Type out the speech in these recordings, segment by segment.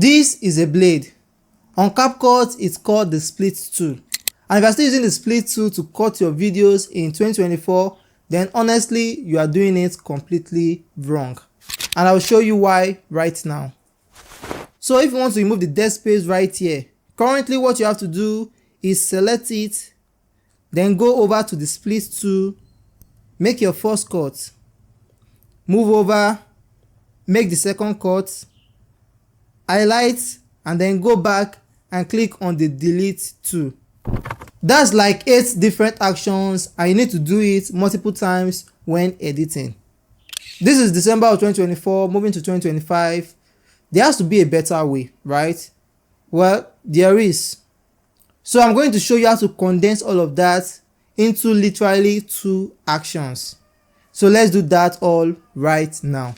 This is a blade. On Capcut, it's called the Split tool. And if you're still using the Split tool to cut your videos in 2024, then honestly, you are doing it completely wrong. And I'll show you why right now. So if you want to remove the dead space right here, currently what you have to do is select it, then go over to the Split tool, make your first cut, move over, make the second cut, highlight, and then go back and click on the delete tool. That's like 8 different actions, and you need to do it multiple times when editing. This is December of 2024, moving to 2025. There has to be a better way, right? Well, there is. So I'm going to show you how to condense all of that into literally 2 actions. So let's do that all right now.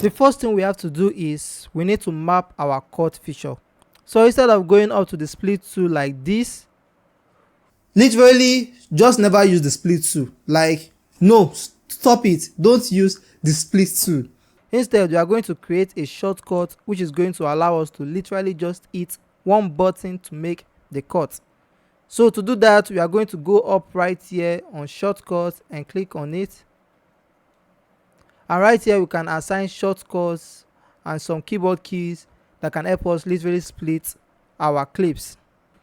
The first thing we have to do is we need to map our cut feature. So instead of going up to the Split tool like this, literally just never use the Split tool. Like, no, stop it. Don't use the Split tool. Instead, we are going to create a shortcut which is going to allow us to literally just hit one button to make the cut. So to do that, we are going to go up right here on shortcut and click on it. And right here we can assign shortcuts and some keyboard keys that can help us literally split our clips.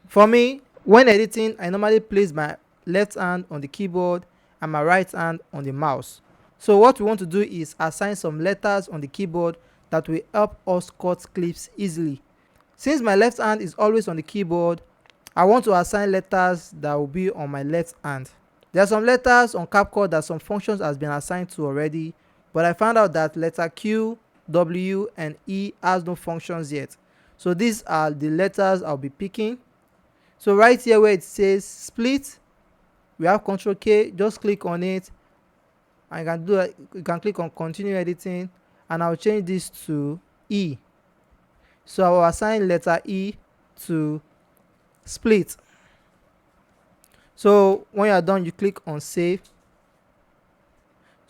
For me, when editing, I normally place my left hand on the keyboard and my right hand on the mouse. So what we want to do is assign some letters on the keyboard that will help us cut clips easily. Since my left hand is always on the keyboard, I want to assign letters that will be on my left hand. There are some letters on Capcut that some functions has been assigned to already, but I found out that letter Q, W, and E has no functions yet. So these are the letters I'll be picking. So right here where it says split, we have Ctrl K, just click on it, and you can click on continue editing, and I'll change this to E. So I will assign letter E to split. So when you are done, you click on save.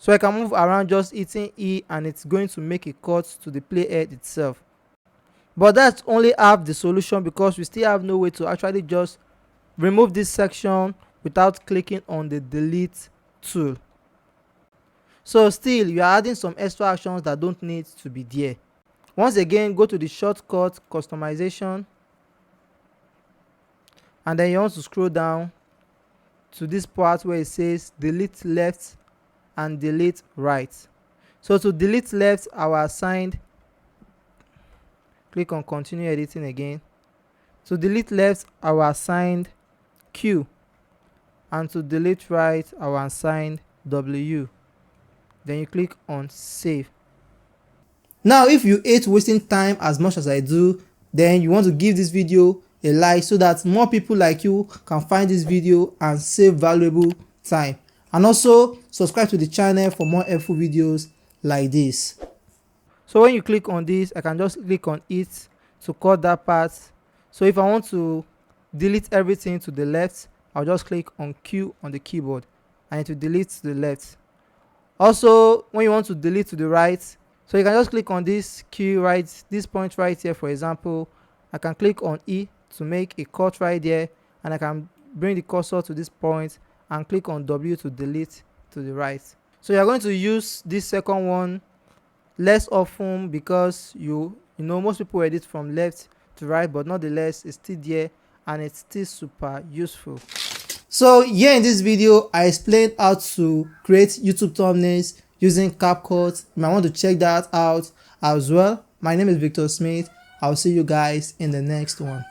So I can move around just hitting E, and it's going to make a cut to the playhead itself. But that's only half the solution, because we still have no way to actually just remove this section without clicking on the delete tool. So still, you are adding some extra actions that don't need to be there. Once again, go to the shortcut customization, and then you want to scroll down to this part where it says delete left and delete right. So to delete left, I will assign, click on continue editing again. To delete left, I will assign Q, and to delete right, I will assign W. Then you click on save. Now if you hate wasting time as much as I do, then you want to give this video a like so that more people like you can find this video and save valuable time. And also subscribe to the channel for more helpful videos like this. So when you click on this, I can just click on it to cut that part. So if I want to delete everything to the left, I'll just click on Q on the keyboard, and it will delete to the left. Also, when you want to delete to the right, so you can just click on this Q right, this point right here. For example, I can click on E to make a cut right there, and I can bring the cursor to this point and click on W to delete to the right. So you're going to use this second one less often, because you know most people edit from left to right, but nonetheless it's still there and it's still super useful. So here in this video, I explained how to create YouTube thumbnails using Capcut. You might want to check that out as well. My name is Victor Smith. I'll see you guys in the next one.